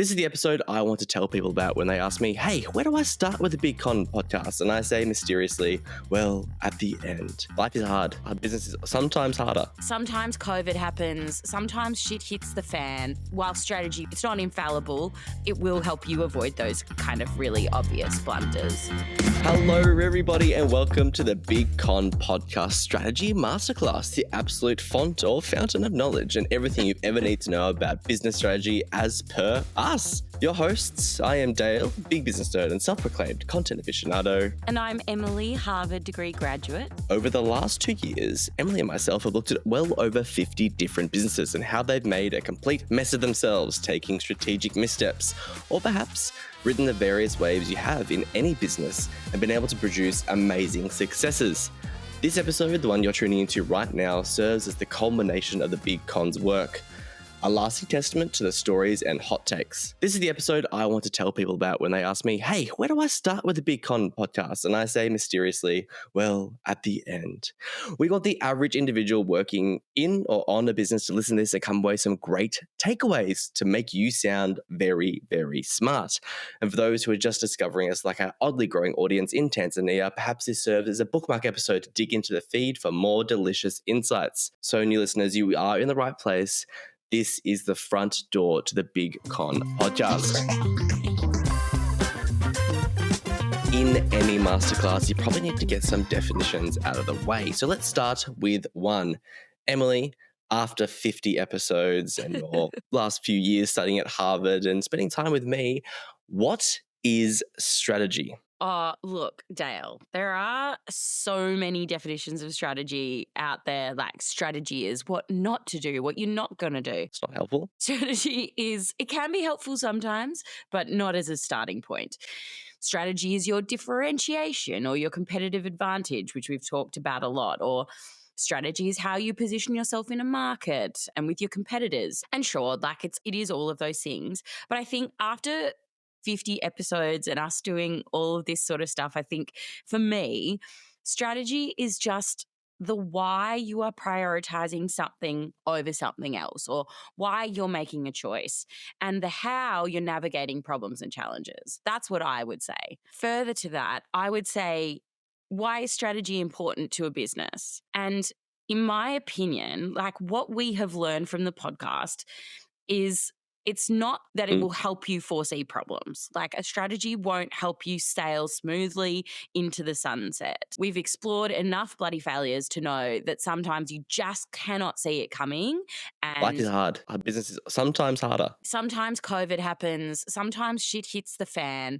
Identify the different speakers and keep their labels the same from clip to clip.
Speaker 1: This is the episode I want to tell people about when they ask me, hey, where do I start with a Big Con podcast? And I say mysteriously, well, at the end. Life is hard. Our business is sometimes harder.
Speaker 2: Sometimes COVID happens. Sometimes shit hits the fan. While strategy, it's not infallible, it will help you avoid those kind of really obvious blunders.
Speaker 1: Hello, everybody, and welcome to the Big Con podcast strategy masterclass, the absolute font or fountain of knowledge and everything you ever need to know about business strategy as per us. Your hosts, I am Dale, big business nerd and self-proclaimed content aficionado.
Speaker 2: And I'm Emily, Harvard degree graduate.
Speaker 1: Over the last 2 years, Emily and myself have looked at well over 50 different businesses and how they've made a complete mess of themselves, taking strategic missteps, or perhaps ridden the various waves you have in any business and been able to produce amazing successes. This episode, the one you're tuning into right now, serves as the culmination of the Big Con's work. A lasting testament to the stories and hot takes. This is the episode I want to tell people about when they ask me, hey, where do I start with a Big Con podcast? And I say mysteriously, well, at the end. We want the average individual working in or on a business to listen to this and come away with some great takeaways to make you sound very, very smart. And for those who are just discovering us, like our oddly growing audience in Tanzania, perhaps this serves as a bookmark episode to dig into the feed for more delicious insights. So new listeners, you are in the right place. This is the front door to the Big Con podcast. In any masterclass, you probably need to get some definitions out of the way. So let's start with one. Emily, after 50 episodes and your last few years studying at Harvard and spending time with me, what is strategy?
Speaker 2: Look, Dale, there are so many definitions of strategy out there. Like, strategy is what not to do, what you're not going to do.
Speaker 1: It's not helpful.
Speaker 2: Strategy it can be helpful sometimes, but not as a starting point. Strategy is your differentiation or your competitive advantage, which we've talked about a lot, or strategy is how you position yourself in a market and with your competitors. And sure, like it is all of those things. But I think after 50 episodes and us doing all of this sort of stuff, I think for me, strategy is just the why you are prioritizing something over something else, or why you're making a choice, and the how you're navigating problems and challenges. That's what I would say. Further to that, I would say, why is strategy important to a business? And in my opinion, like what we have learned from the podcast is it's not that it will help you foresee problems. Like, a strategy won't help you sail smoothly into the sunset. We've explored enough bloody failures to know that sometimes you just cannot see it coming. And
Speaker 1: life is hard. Our business is sometimes harder.
Speaker 2: Sometimes COVID happens. Sometimes shit hits the fan.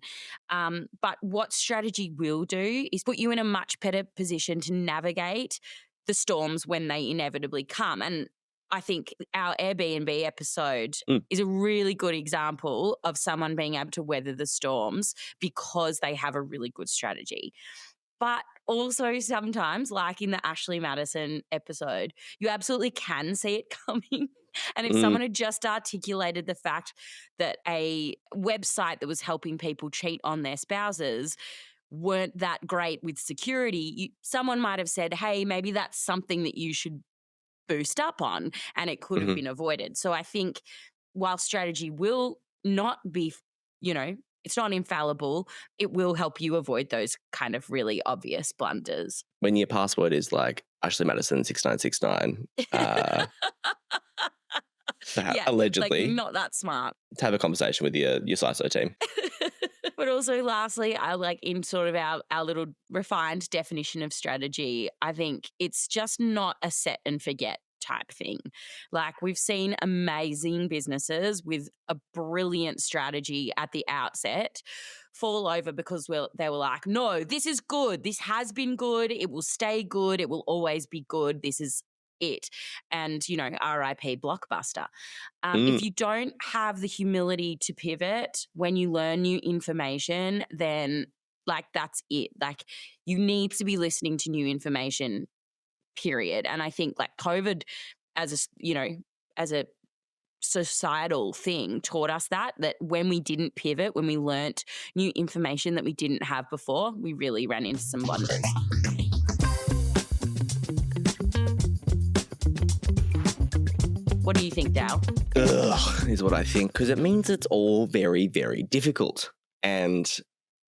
Speaker 2: But what strategy will do is put you in a much better position to navigate the storms when they inevitably come. And I think our Airbnb episode is a really good example of someone being able to weather the storms because they have a really good strategy. But also sometimes, like in the Ashley Madison episode, you absolutely can see it coming. And if someone had just articulated the fact that a website that was helping people cheat on their spouses weren't that great with security, someone might have said, hey, maybe that's something that you should boost up on, and it could have been avoided. So I think while strategy will not be, it's not infallible, it will help you avoid those kind of really obvious blunders.
Speaker 1: When your password is like Ashley Madison 6969, allegedly,
Speaker 2: like not that smart.
Speaker 1: To have a conversation with your CISO team.
Speaker 2: But also, lastly, I like in sort of our little refined definition of strategy, I think it's just not a set and forget type thing. Like, we've seen amazing businesses with a brilliant strategy at the outset fall over because they were like, no, this is good. This has been good. It will stay good. It will always be good. This is it. And, RIP Blockbuster. If you don't have the humility to pivot when you learn new information, then like that's it. Like, you need to be listening to new information, period. And I think like COVID as a societal thing taught us that when we didn't pivot, when we learnt new information that we didn't have before, we really ran into some blunders. What do you think, Dal?
Speaker 1: Ugh, is what I think, because it means it's all very, very difficult. And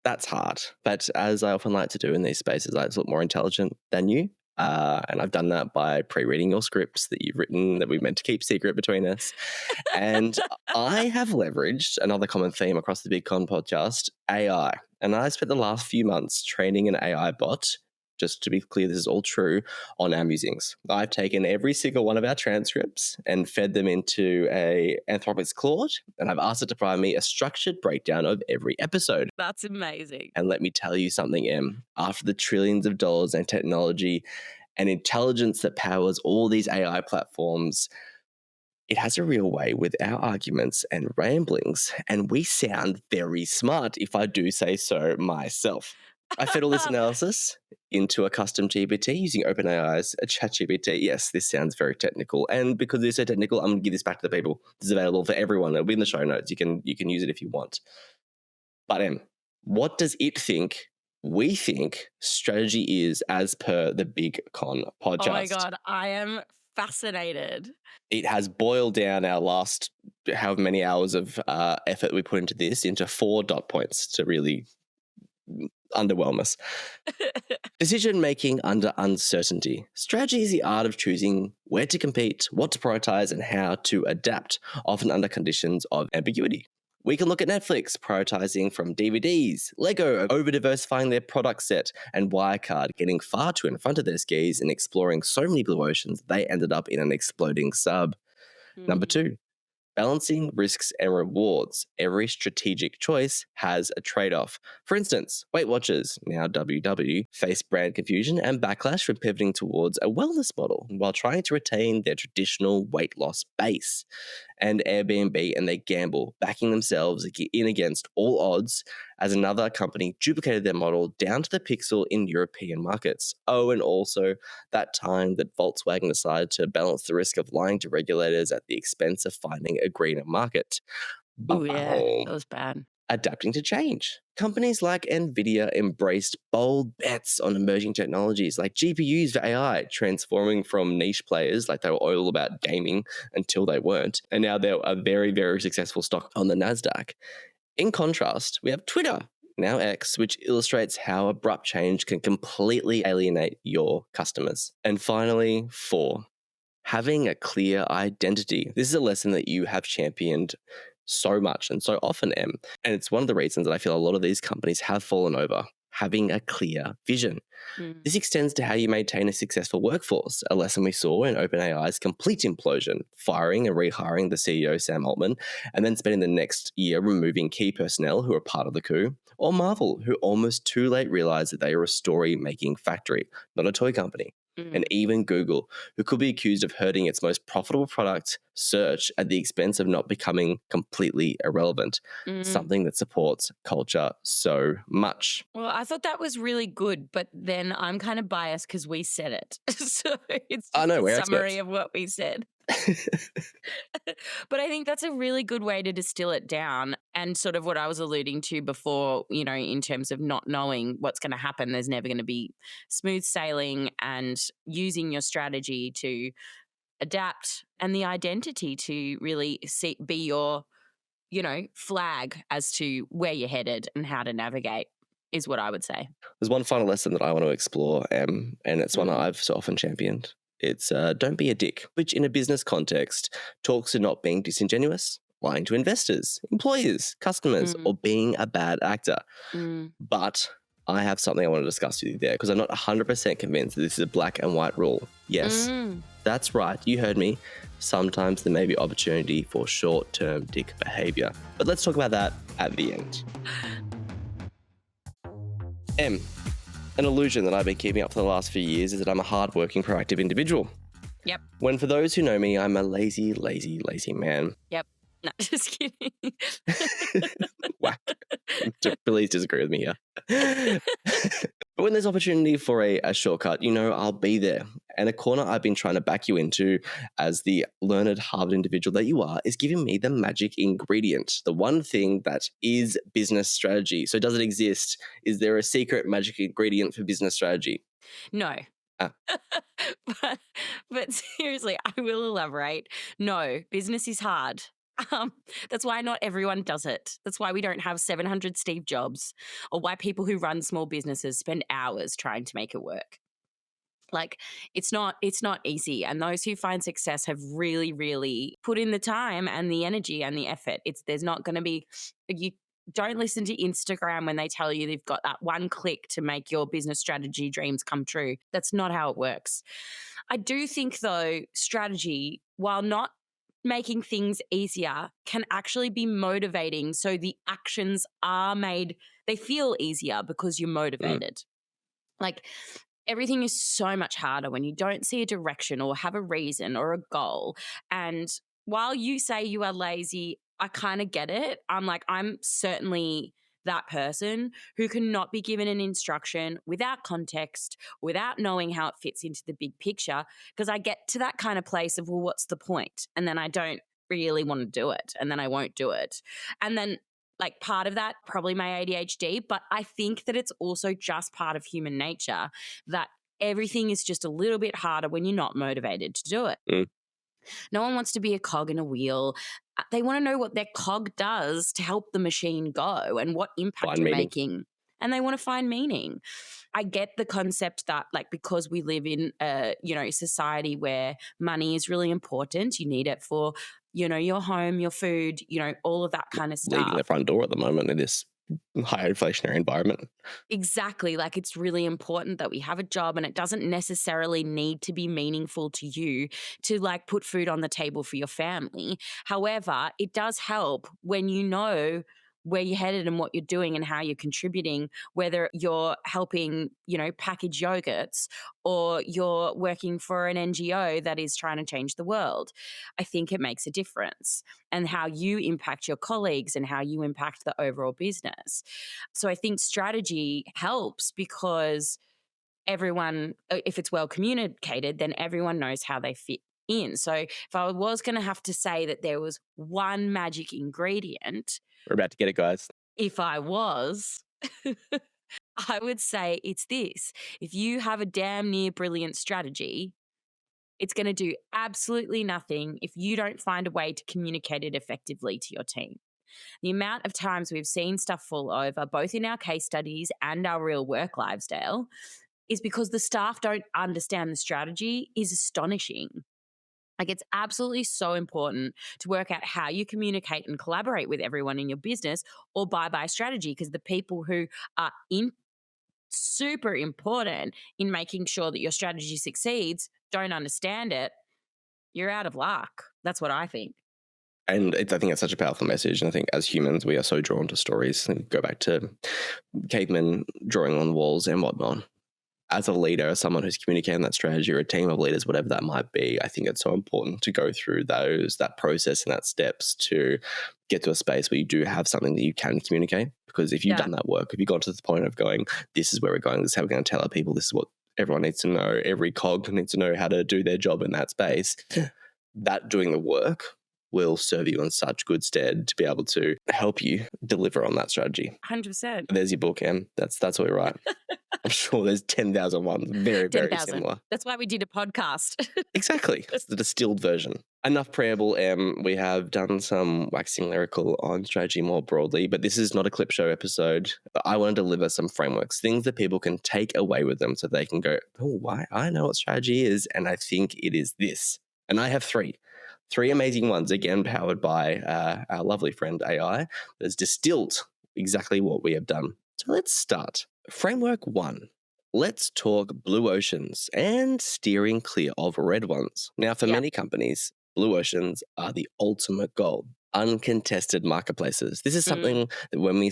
Speaker 1: that's hard. But as I often like to do in these spaces, I just look more intelligent than you. And I've done that by pre-reading your scripts that you've written that we're meant to keep secret between us. And I have leveraged another common theme across the Big Con podcast, AI. And I spent the last few months training an AI bot. Just to be clear, this is all true, on our musings. I've taken every single one of our transcripts and fed them into a Anthropic's Claude, and I've asked it to provide me a structured breakdown of every episode.
Speaker 2: That's amazing.
Speaker 1: And let me tell you something, Em. After the trillions of dollars in technology and intelligence that powers all these AI platforms, it has a real way with our arguments and ramblings, and we sound very smart, if I do say so myself. I fed all this analysis into a custom GPT using OpenAI's ChatGPT. Yes, this sounds very technical, and because it's so technical, I'm going to give this back to the people. This is available for everyone. It'll be in the show notes. You can use it if you want. But what does it think we think strategy is as per the Big Con podcast?
Speaker 2: Oh my God, I am fascinated.
Speaker 1: It has boiled down our last however many hours of effort we put into this into 4 dot points to really underwhelm us. Decision making under uncertainty. Strategy is the art of choosing where to compete, what to prioritize, and how to adapt, often under conditions of ambiguity. We can look at Netflix prioritizing from DVDs, Lego over diversifying their product set, and Wirecard getting far too in front of their skis and exploring so many blue oceans they ended up in an exploding sub. Number 2. Balancing risks and rewards. Every strategic choice has a trade-off. For instance, Weight Watchers, now WW, face brand confusion and backlash from pivoting towards a wellness model while trying to retain their traditional weight loss base. And Airbnb and their gamble, backing themselves in against all odds as another company duplicated their model down to the pixel in European markets. Oh, and also that time that Volkswagen decided to balance the risk of lying to regulators at the expense of finding a greener market.
Speaker 2: Oh yeah, that was bad.
Speaker 1: Adapting to change. Companies like Nvidia embraced bold bets on emerging technologies like GPUs for AI, transforming from niche players like they were all about gaming until they weren't, and now they're a very, very successful stock on the NASDAQ. In contrast, we have Twitter, now X, which illustrates how abrupt change can completely alienate your customers. And finally, 4, having a clear identity. This is a lesson that you have championed so much and so often, Em. And it's one of the reasons that I feel a lot of these companies have fallen over, having a clear vision. This extends to how you maintain a successful workforce, a lesson we saw in OpenAI's complete implosion, firing and rehiring the CEO Sam Altman, and then spending the next year removing key personnel who were part of the coup, or Marvel, who almost too late realized that they are a story-making factory, not a toy company. And even Google, who could be accused of hurting its most profitable product, search, at the expense of not becoming completely irrelevant, something that supports culture so much.
Speaker 2: Well, I thought that was really good, but then I'm kind of biased because we said it. So it's just a summary of what we said. But I think that's a really good way to distill it down, and sort of what I was alluding to before, in terms of not knowing what's going to happen. There's never going to be smooth sailing, and using your strategy to adapt and the identity to really be your, flag as to where you're headed and how to navigate is what I would say.
Speaker 1: There's one final lesson that I want to explore, and it's one I've so often championed. It's don't be a dick, which in a business context talks to not being disingenuous, lying to investors, employers, customers, or being a bad actor. But I have something I want to discuss with you there, because I'm not 100% convinced that this is a black and white rule. Yes, that's right. You heard me. Sometimes there may be opportunity for short-term dick behavior. But let's talk about that at the end. An illusion that I've been keeping up for the last few years is that I'm a hardworking, proactive individual.
Speaker 2: Yep.
Speaker 1: When for those who know me, I'm a lazy, lazy, lazy man.
Speaker 2: Yep. No, just kidding.
Speaker 1: Whack. Please disagree with me here. But when there's opportunity for a shortcut, I'll be there. And a corner I've been trying to back you into as the learned Harvard individual that you are is giving me the magic ingredient, the one thing that is business strategy. So does it exist? Is there a secret magic ingredient for business strategy?
Speaker 2: No.
Speaker 1: Ah,
Speaker 2: but, but seriously, I will elaborate. No, business is hard. Um, that's why not everyone does it. That's why we don't have 700 Steve Jobs, or why people who run small businesses spend hours trying to make it work. Like, it's not easy, and those who find success have really, really put in the time and the energy and the effort. It's there's not going to be you don't listen to Instagram when they tell you they've got that one click to make your business strategy dreams come true. That's not how it works. I do think though strategy, while not making things easier, can actually be motivating, so the actions are made, they feel easier because you're
Speaker 1: mm,
Speaker 2: motivated. Like, everything is so much harder when you don't see a direction or have a reason or a goal. And while you say you are lazy, I kind of get it. I'm certainly that person who cannot be given an instruction without context, without knowing how it fits into the big picture, because I get to that kind of place of, well, what's the point? And then I don't really want to do it. And then I won't do it. And then, like, part of that, probably my ADHD, but I think that it's also just part of human nature that everything is just a little bit harder when you're not motivated to do it.
Speaker 1: mm.
Speaker 2: No one wants to be a cog in a wheel. They want to know what their cog does to help the machine go and what impact
Speaker 1: Find
Speaker 2: you're
Speaker 1: meaning.
Speaker 2: making. And they want to find meaning. I get the concept that, like, because we live in a, society where money is really important, you need it for, your home, your food, all of that kind of
Speaker 1: Leaving the
Speaker 2: stuff.
Speaker 1: front door at the moment in this high inflationary environment.
Speaker 2: Exactly. Like, it's really important that we have a job, and it doesn't necessarily need to be meaningful to you to, like, put food on the table for your family. However, it does help when you know where you're headed and what you're doing and how you're contributing, whether you're helping, package yogurts or you're working for an NGO that is trying to change the world. I think it makes a difference, and how you impact your colleagues and how you impact the overall business. So I think strategy helps because everyone, if it's well communicated, then everyone knows how they fit in. So if I was going to have to say that there was one magic ingredient,
Speaker 1: We're about to get it, guys.
Speaker 2: if I was, I would say it's this. If you have a damn near brilliant strategy, it's going to do absolutely nothing if you don't find a way to communicate it effectively to your team. The amount of times we've seen stuff fall over, both in our case studies and our real work lives, Dale, is because the staff don't understand the strategy, is astonishing. Like, it's absolutely so important to work out how you communicate and collaborate with everyone in your business, or bye-bye strategy, because the people who are super important in making sure that your strategy succeeds don't understand it. You're out of luck. That's what I think.
Speaker 1: And I think it's such a powerful message. And I think as humans, we are so drawn to stories. And go back to cavemen drawing on walls and whatnot. As a leader, as someone who's communicating that strategy, or a team of leaders, whatever that might be, I think it's so important to go through that process and that steps to get to a space where you do have something that you can communicate. Because if you've
Speaker 2: Yeah.
Speaker 1: done that work, if you got to the point of going, this is where we're going, this is how we're going to tell our people, this is what everyone needs to know, every cog needs to know how to do their job in that space, that doing the work will serve you in such good stead to be able to help you deliver on that strategy.
Speaker 2: 100%.
Speaker 1: There's your book, Em. That's what we write. I'm sure there's 10,000 ones, very, very
Speaker 2: 10,000.
Speaker 1: similar.
Speaker 2: That's why we did a podcast.
Speaker 1: Exactly. It's the distilled version. Enough preamble, Em. We have done some waxing lyrical on strategy more broadly, but this is not a clip show episode. I want to deliver some frameworks, things that people can take away with them so they can go, oh, why? I know what strategy is, and I think it is this. And I have three amazing ones, again, powered by our lovely friend AI, that's distilled exactly what we have done. So let's start. Framework 1. Let's talk blue oceans and steering clear of red ones. Now, for many companies, blue oceans are the ultimate goal. Uncontested marketplaces. This is something that when we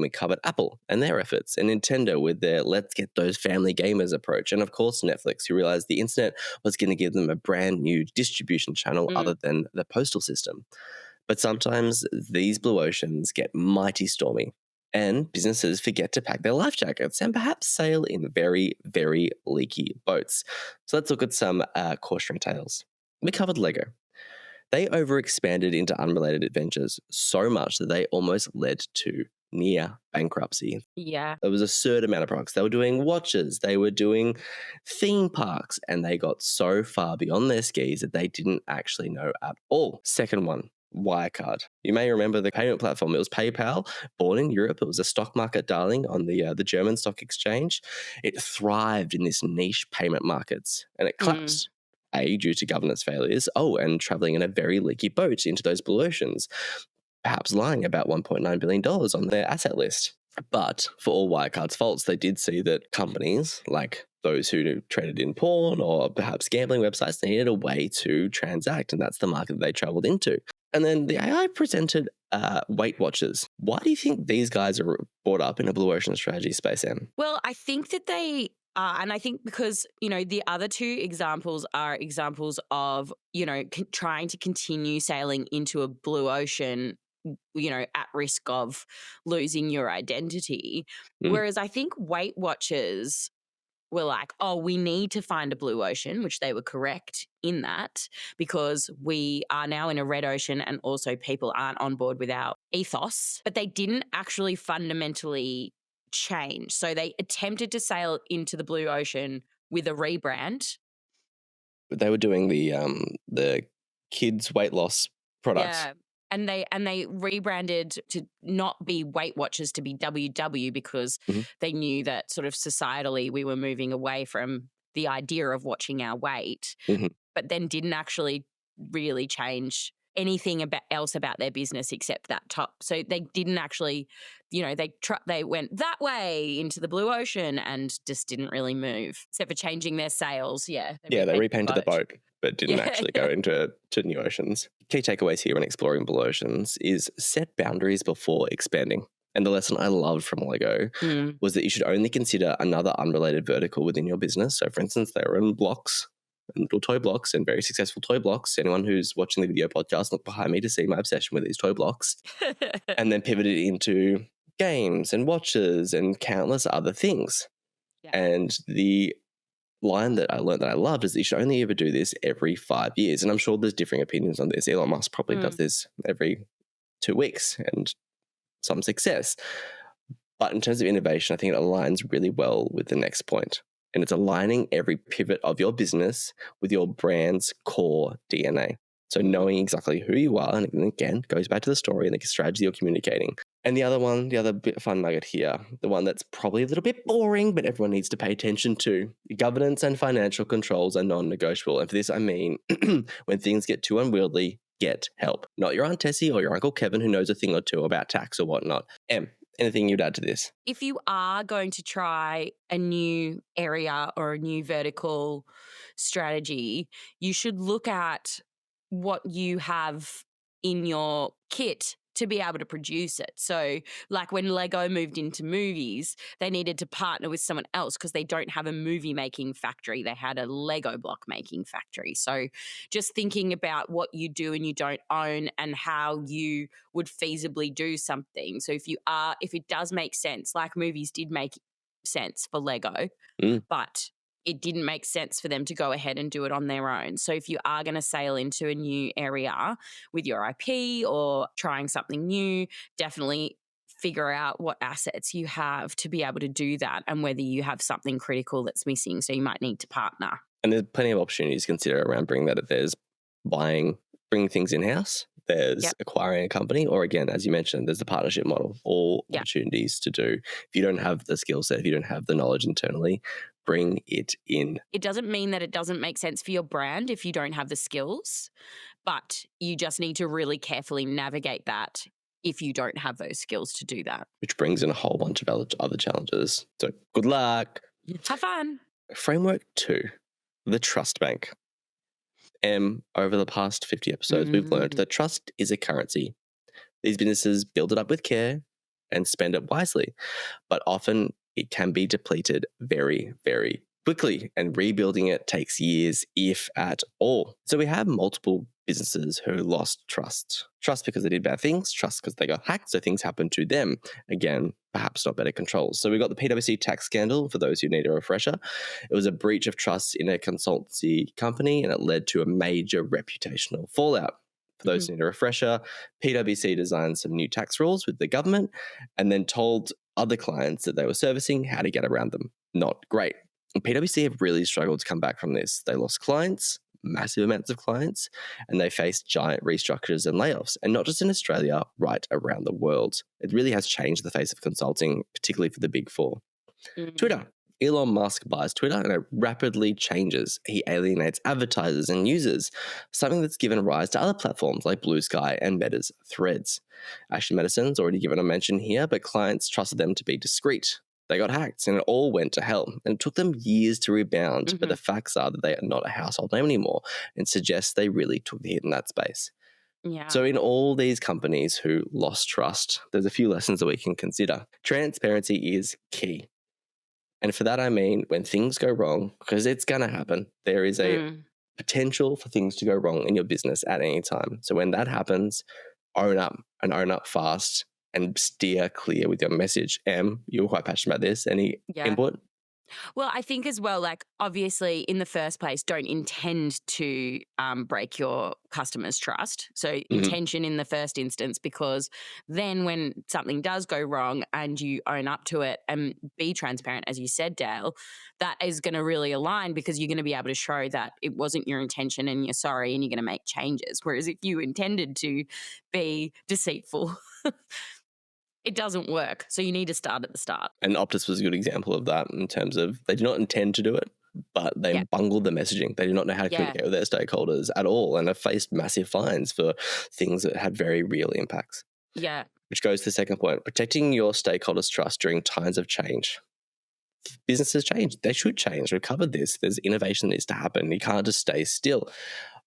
Speaker 1: covered Apple and their efforts, and Nintendo with their let's get those family gamers approach, and of course Netflix, who realized the internet was going to give them a brand new distribution channel other than the postal system. But sometimes these blue oceans get mighty stormy, and businesses forget to pack their life jackets and perhaps sail in very, very leaky boats. So let's look at some cautionary tales. We covered Lego. They overexpanded into unrelated adventures so much that they almost led to near bankruptcy.
Speaker 2: Yeah.
Speaker 1: There was a certain amount of products. They were doing watches, they were doing theme parks, and they got so far beyond their skis that they didn't actually know at all. Second one, Wirecard. You may remember the payment platform. It was PayPal, born in Europe. It was a stock market darling on the German stock exchange. It thrived in this niche payment markets, and it collapsed. Due to governance failures. And traveling in a very leaky boat into those blue oceans, perhaps lying about $1.9 billion on their asset list. But for all Wirecard's faults, they did see that companies like those who traded in porn or perhaps gambling websites, they needed a way to transact, and that's the market that they traveled into. And then the AI presented Weight Watchers. Why do you think these guys are brought up in a blue ocean strategy space, Em?
Speaker 2: Well, I think that they are, and I think because, the other two examples are examples of, trying to continue sailing into a blue ocean, at risk of losing your identity. Whereas I think Weight Watchers were like, oh, we need to find a blue ocean, which they were correct in that, because we are now in a red ocean and also people aren't on board with our ethos. But they didn't actually fundamentally change. So they attempted to sail into the blue ocean with a rebrand.
Speaker 1: They were doing the kids' weight loss products.
Speaker 2: Yeah. And they rebranded to not be Weight Watchers to be WW because they knew that sort of societally we were moving away from the idea of watching our weight, but then didn't actually really change anything else about their business except that top. So they didn't actually, they went that way into the blue ocean and just didn't really move, except for changing their sails. Yeah.
Speaker 1: They repainted the boat, but didn't actually go into new oceans. Key takeaways here when exploring blue oceans is set boundaries before expanding. And the lesson I loved from Lego was that you should only consider another unrelated vertical within your business. So, for instance, they were in blocks, little toy blocks, and very successful toy blocks. Anyone who's watching the video podcast, look behind me to see my obsession with these toy blocks. And then pivoted into games and watches and countless other things. Yeah. And the line that I learned that I loved is that you should only ever do this every 5 years. And I'm sure there's differing opinions on this. Elon Musk probably does this every 2 weeks and some success. But in terms of innovation, I think it aligns really well with the next point. And it's aligning every pivot of your business with your brand's core DNA. So knowing exactly who you are, and again, goes back to the story and the strategy you're communicating. And the other bit fun nugget here, the one that's probably a little bit boring, but everyone needs to pay attention to. Governance and financial controls are non-negotiable. And for this, I mean, when things get too unwieldy, get help. Not your Aunt Tessie or your Uncle Kevin who knows a thing or two about tax or whatnot. Em, anything you'd add to this?
Speaker 2: If you are going to try a new area or a new vertical strategy, you should look at what you have in your kit to be able to produce it. So like when Lego moved into movies, they needed to partner with someone else because they don't have a movie making factory. They had a Lego block making factory. So just thinking about what you do and you don't own and how you would feasibly do something. So if it does make sense, like movies did make sense for Lego, but it didn't make sense for them to go ahead and do it on their own. So if you are going to sail into a new area with your IP or trying something new, definitely figure out what assets you have to be able to do that and whether you have something critical that's missing. So you might need to partner.
Speaker 1: And there's plenty of opportunities to consider around bringing that. There's bringing things in-house. There's acquiring a company, or again, as you mentioned, there's the partnership model, all opportunities to do. If you don't have the skill set, if you don't have the knowledge internally, bring it in.
Speaker 2: It doesn't mean that it doesn't make sense for your brand if you don't have the skills, but you just need to really carefully navigate that if you don't have those skills to do that.
Speaker 1: Which brings in a whole bunch of other challenges. So good luck.
Speaker 2: Have fun.
Speaker 1: Framework 2, the trust bank. Over the past 50 episodes, we've learned that trust is a currency. These businesses build it up with care and spend it wisely, but often it can be depleted very, very quickly, and rebuilding it takes years, if at all. So we have multiple businesses who lost trust. Trust because they did bad things, trust because they got hacked, so things happened to them. Again, perhaps not better controls. So we got the PwC tax scandal, for those who need a refresher. It was a breach of trust in a consultancy company, and it led to a major reputational fallout. For those who need a refresher, PwC designed some new tax rules with the government and then told other clients that they were servicing how to get around them. Not great. And PwC have really struggled to come back from this. They lost clients, massive amounts of clients, and they faced giant restructures and layoffs, and not just in Australia, right around the world. It really has changed the face of consulting, particularly for the big four. Twitter. Elon Musk buys Twitter and it rapidly changes. He alienates advertisers and users, something that's given rise to other platforms like Blue Sky and Meta's Threads. Action Medicine's already given a mention here, but clients trusted them to be discreet. They got hacked and it all went to hell. And it took them years to rebound, but the facts are that they are not a household name anymore and suggests they really took the hit in that space.
Speaker 2: Yeah.
Speaker 1: So in all these companies who lost trust, there's a few lessons that we can consider. Transparency is key. And for that, I mean, when things go wrong, because it's going to happen, there is a potential for things to go wrong in your business at any time. So when that happens, own up and own up fast and steer clear with your message. You were quite passionate about this. Any input?
Speaker 2: Well, I think as well, like obviously in the first place, don't intend to break your customers' trust. So intention in the first instance, because then when something does go wrong and you own up to it and be transparent, as you said, Dale, that is going to really align because you're going to be able to show that it wasn't your intention and you're sorry and you're going to make changes. Whereas if you intended to be deceitful, it doesn't work. So you need to start at the start.
Speaker 1: And Optus was a good example of that in terms of they did not intend to do it, but they bungled the messaging. They did not know how to communicate with their stakeholders at all and have faced massive fines for things that had very real impacts.
Speaker 2: Yeah.
Speaker 1: Which goes to the second point, protecting your stakeholders' trust during times of change. Businesses change. They should change. We've covered this. There's innovation that needs to happen. You can't just stay still.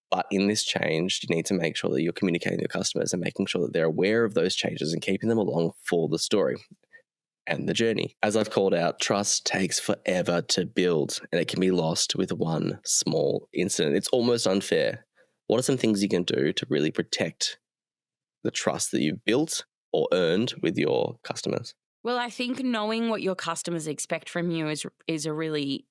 Speaker 1: But in this change, you need to make sure that you're communicating with your customers and making sure that they're aware of those changes and keeping them along for the story and the journey. As I've called out, trust takes forever to build and it can be lost with one small incident. It's almost unfair. What are some things you can do to really protect the trust that you've built or earned with your customers?
Speaker 2: Well, I think knowing what your customers expect from you is a really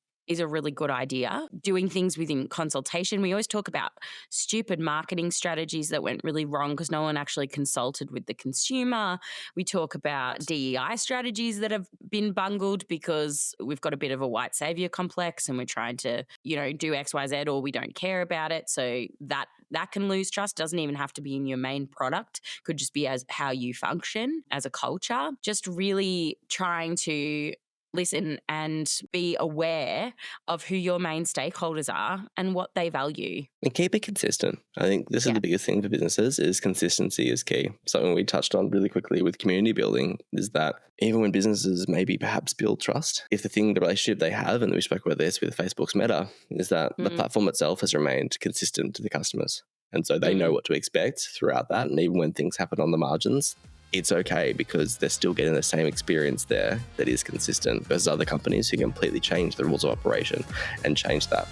Speaker 2: good idea. Doing things within consultation. We always talk about stupid marketing strategies that went really wrong because no one actually consulted with the consumer. We talk about DEI strategies that have been bungled because we've got a bit of a white savior complex and we're trying to, do X, Y, Z, or we don't care about it. So that can lose trust. Doesn't even have to be in your main product. Could just be as how you function as a culture. Just really trying to listen and be aware of who your main stakeholders are and what they value.
Speaker 1: And keep it consistent. I think this is the biggest thing for businesses is consistency is key. Something we touched on really quickly with community building is that even when businesses maybe perhaps build trust, if the relationship they have, and we spoke about this with Facebook's Meta, is that the platform itself has remained consistent to the customers. And so they know what to expect throughout that. And even when things happen on the margins, it's okay because they're still getting the same experience there that is consistent versus other companies who completely change the rules of operation and change that,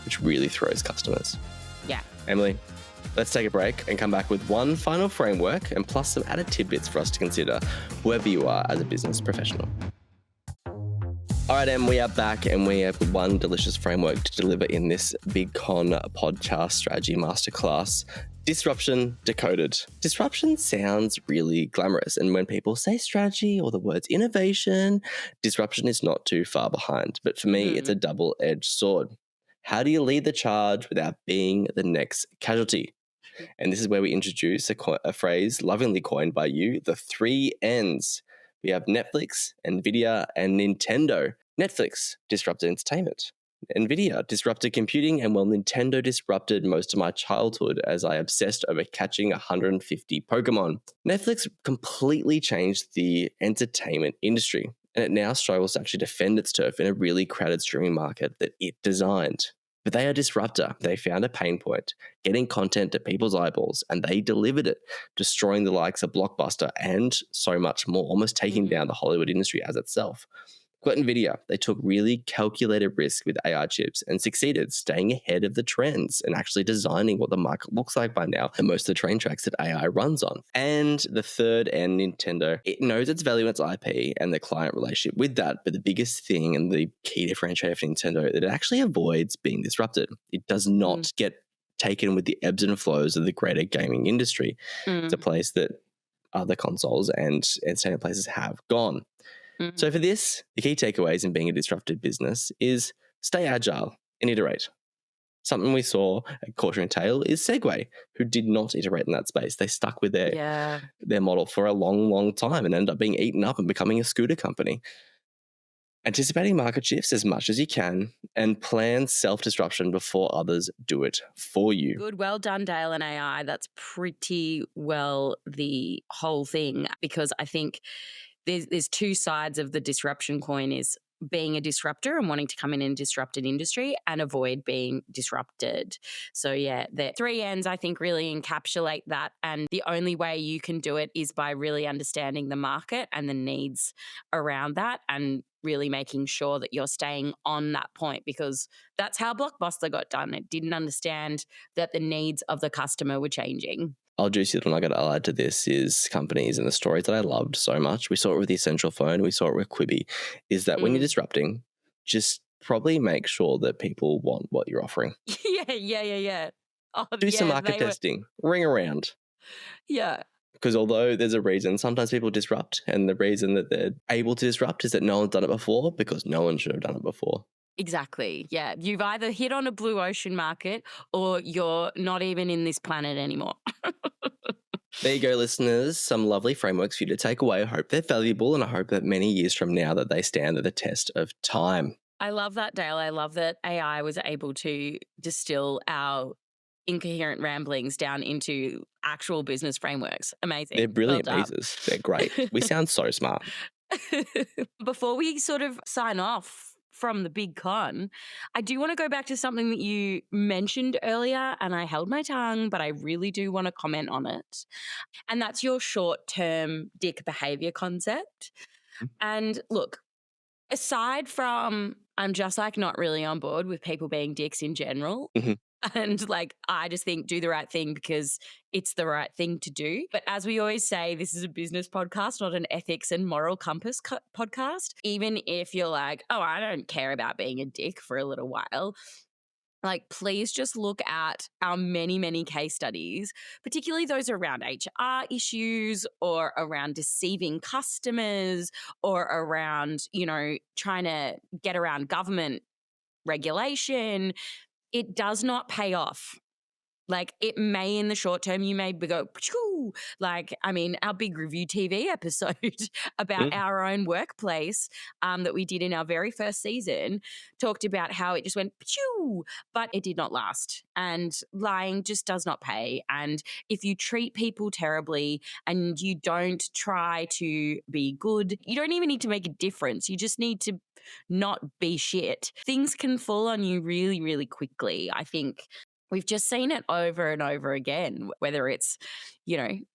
Speaker 1: which really throws customers.
Speaker 2: Yeah.
Speaker 1: Emily, let's take a break and come back with one final framework and plus some added tidbits for us to consider, whoever you are as a business professional. All right, Em, we are back and we have one delicious framework to deliver in this Big Con podcast strategy masterclass. Disruption Decoded. Disruption sounds really glamorous, and when people say strategy or the words innovation, disruption is not too far behind. But for me, it's a double-edged sword. How do you lead the charge without being the next casualty? And this is where we introduce a phrase lovingly coined by you, the 3 Ns. We have Netflix, Nvidia, and Nintendo. Netflix disrupted entertainment. Nvidia disrupted computing, and Nintendo disrupted most of my childhood as I obsessed over catching 150 Pokemon. Netflix completely changed the entertainment industry, and it now struggles to actually defend its turf in a really crowded streaming market that it designed. But they are a disruptor. They found a pain point, getting content to people's eyeballs, and they delivered it, destroying the likes of Blockbuster and so much more, almost taking down the Hollywood industry as itself. Got Nvidia, they took really calculated risk with AI chips and succeeded, staying ahead of the trends and actually designing what the market looks like by now and most of the train tracks that AI runs on. And the third N, Nintendo, it knows its value in its IP and the client relationship with that, but the biggest thing and the key differentiator for Nintendo, that it actually avoids being disrupted. It does not get taken with the ebbs and flows of the greater gaming industry. It's a
Speaker 2: Mm,
Speaker 1: place that other consoles and entertainment places have gone. So for
Speaker 2: mm.
Speaker 1: this, the key takeaways in being a disrupted business is stay agile and iterate. Something we saw at Cautionary Tale is Segway, who did not iterate in that space. They stuck with
Speaker 2: Yeah.
Speaker 1: their model for a long, long time and ended up being eaten up and becoming a scooter company. Anticipating market shifts as much as you can and plan self-disruption before others do it for you.
Speaker 2: Good. Well done, Dale and AI. That's pretty well the whole thing, because I think there's two sides of the disruption coin: is being a disruptor and wanting to come in and disrupt an industry and avoid being disrupted. So yeah, the three ends I think really encapsulate that. And the only way you can do it is by really understanding the market and the needs around that, and really making sure that you're staying on that point, because that's how Blockbuster got done. It didn't understand that the needs of the customer were changing.
Speaker 1: I'll juicy little nugget I'll add to this is companies and the stories that I loved so much. We saw it with the Essential Phone, we saw it with Quibi, is that when you're
Speaker 2: Mm.
Speaker 1: disrupting, just probably make sure that people want what you're offering.
Speaker 2: Yeah. Oh,
Speaker 1: Do some
Speaker 2: yeah,
Speaker 1: market testing, ring around.
Speaker 2: yeah.
Speaker 1: Because although there's a reason, sometimes people disrupt, and the reason that they're able to disrupt is that no one's done it before because no one should have done it before.
Speaker 2: Exactly. Yeah. You've either hit on a blue ocean market or you're not even in this planet anymore.
Speaker 1: There you go, listeners. Some lovely frameworks for you to take away. I hope they're valuable, and I hope that many years from now that they stand the test of time.
Speaker 2: I love that, Dale. I love that AI was able to distill our incoherent ramblings down into actual business frameworks. Amazing.
Speaker 1: They're
Speaker 2: Well
Speaker 1: brilliant
Speaker 2: done.
Speaker 1: pieces. They're great. We sound so smart.
Speaker 2: Before we sort of sign off from the big con, I do want to go back to something that you mentioned earlier, and I held my tongue, but I really do want to comment on it. And that's your short term dick behavior concept. And look, aside from I'm just like not really on board with people being dicks in general.
Speaker 1: Mhm.
Speaker 2: And like, I just think do the right thing because it's the right thing to do. But as we always say, this is a business podcast, not an ethics and moral compass podcast. Even if you're like, oh, I don't care about being a dick for a little while, like, please just look at our many, many case studies, particularly those around HR issues or around deceiving customers or around, trying to get around government regulation. It does not pay off. Like, it may in the short term, you may go, "Pachoo." Like, I mean, our big review TV episode about
Speaker 1: Mm.
Speaker 2: our own workplace that we did in our very first season talked about how it just went, "Pachoo," but it did not last. And lying just does not pay. And if you treat people terribly and you don't try to be good, you don't even need to make a difference. You just need to not be shit. Things can fall on you really, really quickly. I think we've just seen it over and over again, whether it's,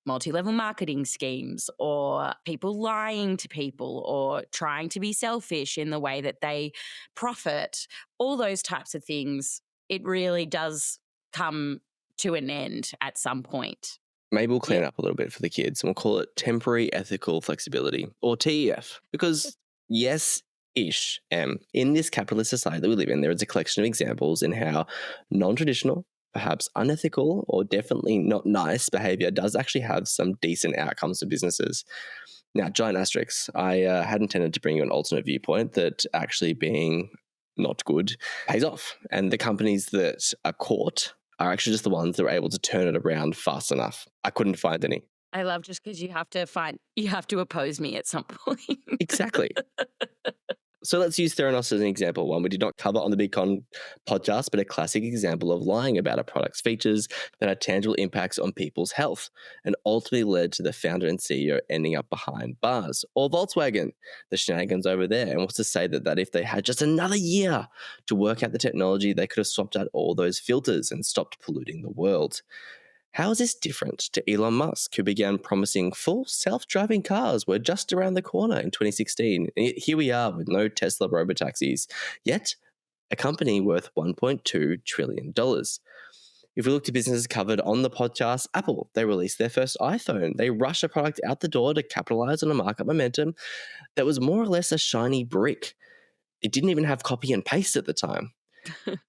Speaker 2: multi-level marketing schemes or people lying to people or trying to be selfish in the way that they profit, all those types of things. It really does come to an end at some point.
Speaker 1: Maybe we'll clean
Speaker 2: Yeah.
Speaker 1: it up a little bit for the kids and we'll call it temporary ethical flexibility, or TEF. Because yes, in this capitalist society that we live in, there is a collection of examples in how non-traditional, perhaps unethical, or definitely not nice behavior does actually have some decent outcomes for businesses. Now, giant asterisks, I had intended to bring you an alternate viewpoint that actually being not good pays off. And the companies that are caught are actually just the ones that are able to turn it around fast enough. I couldn't find any.
Speaker 2: I love just because you have to oppose me at some point.
Speaker 1: Exactly. So let's use Theranos as an example, one we did not cover on the Big Con podcast, but a classic example of lying about a product's features that had tangible impacts on people's health and ultimately led to the founder and CEO ending up behind bars. Or Volkswagen, the shenanigans over there. And what's to say that if they had just another year to work out the technology, they could have swapped out all those filters and stopped polluting the world. How is this different to Elon Musk, who began promising full self-driving cars were just around the corner in 2016? And yet here we are with no Tesla robotaxis, yet a company worth $1.2 trillion. If we look to businesses covered on the podcast, Apple, they released their first iPhone. They rushed a product out the door to capitalize on a market momentum that was more or less a shiny brick. It didn't even have copy and paste at the time.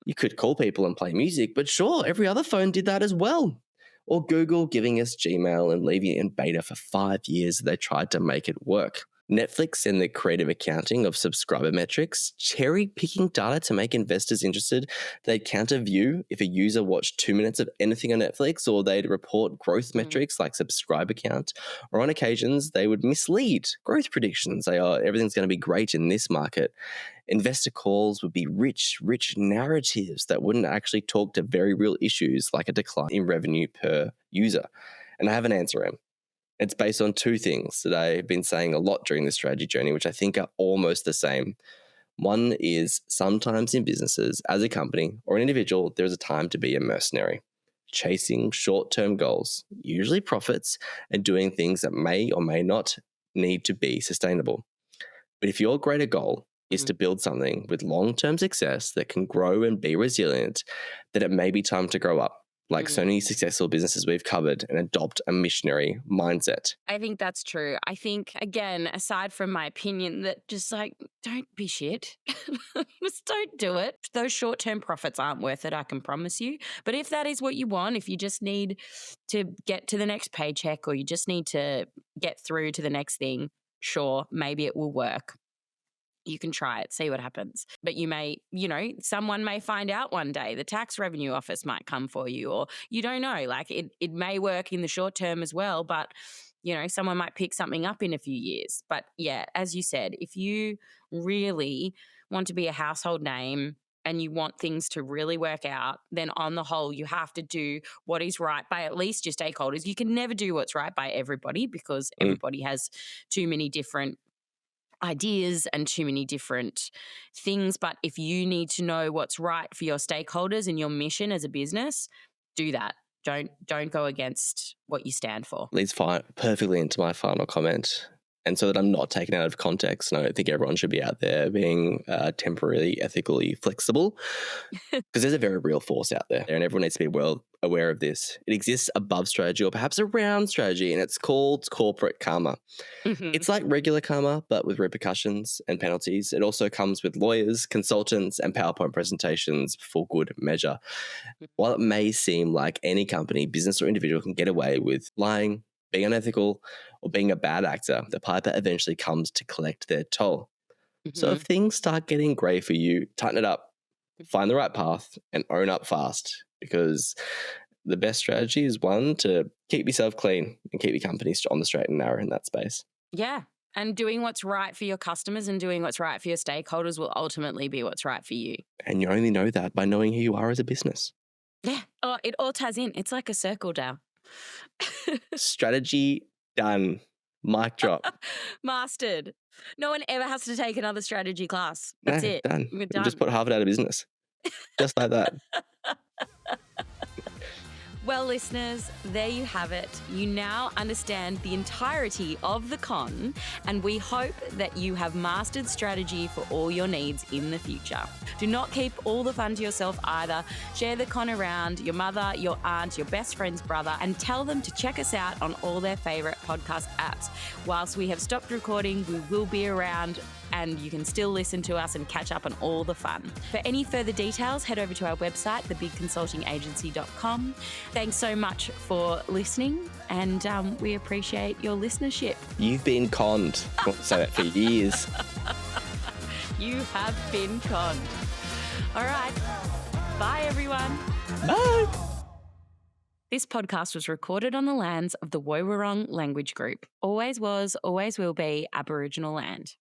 Speaker 1: You could call people and play music, but sure, every other phone did that as well. Or Google giving us Gmail and leaving it in beta for 5 years as they tried to make it work. Netflix and the creative accounting of subscriber metrics, cherry picking data to make investors interested. They'd counter view if a user watched 2 minutes of anything on Netflix, or they'd report growth metrics like subscriber count, or on occasions they would mislead growth predictions. Say, oh, everything's going to be great in this market. Investor calls would be rich narratives that wouldn't actually talk to very real issues like a decline in revenue per user. And I have an answer, Em. It's based on two things that I've been saying a lot during this strategy journey, which I think are almost the same. One is sometimes in businesses, as a company or an individual, there's a time to be a mercenary, chasing short-term goals, usually profits, and doing things that may or may not need to be sustainable. But if your greater goal is to build something with long-term success that can grow and be resilient, then it may be time to grow up, like so many successful businesses we've covered, and adopt a missionary mindset.
Speaker 2: I think that's true. I think, again, aside from my opinion, that just like, don't be shit. Just don't do it. Those short-term profits aren't worth it, I can promise you. But if that is what you want, if you just need to get to the next paycheck, or you just need to get through to the next thing, sure, maybe it will work. You can try it, see what happens. But you may, someone may find out one day. The tax revenue office might come for you, or you don't know. Like it may work in the short term as well, but, someone might pick something up in a few years. But yeah, as you said, if you really want to be a household name and you want things to really work out, then on the whole, you have to do what is right by at least your stakeholders. You can never do what's right by everybody, because everybody has too many different ideas and too many different things. But if you need to know what's right for your stakeholders and your mission as a business, do that. Don't go against what you stand for.
Speaker 1: Leads perfectly into my final comment. And so that I'm not taken out of context, and I don't think everyone should be out there being temporarily ethically flexible, because there's a very real force out there, and everyone needs to be well aware of this. It exists above strategy, or perhaps around strategy, and it's called corporate karma. It's like regular karma, but with repercussions and penalties. It also comes with lawyers, consultants, and PowerPoint presentations for good measure. While it may seem like any company, business, or individual can get away with lying, being unethical, or being a bad actor, the piper eventually comes to collect their toll. So if things start getting grey for you, tighten it up, find the right path, and own up fast, because the best strategy is one to keep yourself clean and keep your company on the straight and narrow in that space.
Speaker 2: Yeah. And doing what's right for your customers and doing what's right for your stakeholders will ultimately be what's right for you.
Speaker 1: And you only know that by knowing who you are as a business.
Speaker 2: Yeah. Oh, it all ties in. It's like a circle, Dale.
Speaker 1: Strategy done. Mic drop.
Speaker 2: Mastered. No one ever has to take another strategy class. That's it.
Speaker 1: Done.
Speaker 2: We're done.
Speaker 1: Just put Harvard out of business. Just like that.
Speaker 2: Well, listeners, there you have it. You now understand the entirety of the con, and we hope that you have mastered strategy for all your needs in the future. Do not keep all the fun to yourself either. Share the con around your mother, your aunt, your best friend's brother, and tell them to check us out on all their favourite podcast apps. Whilst we have stopped recording, we will be around, and you can still listen to us and catch up on all the fun. For any further details, head over to our website, thebigconsultingagency.com. Thanks so much for listening, and we appreciate your listenership.
Speaker 1: You've been conned. I want to say that for years.
Speaker 2: You have been conned. All right. Bye, everyone.
Speaker 1: Bye.
Speaker 2: This podcast was recorded on the lands of the Woiwurrung language group. Always was, always will be Aboriginal land.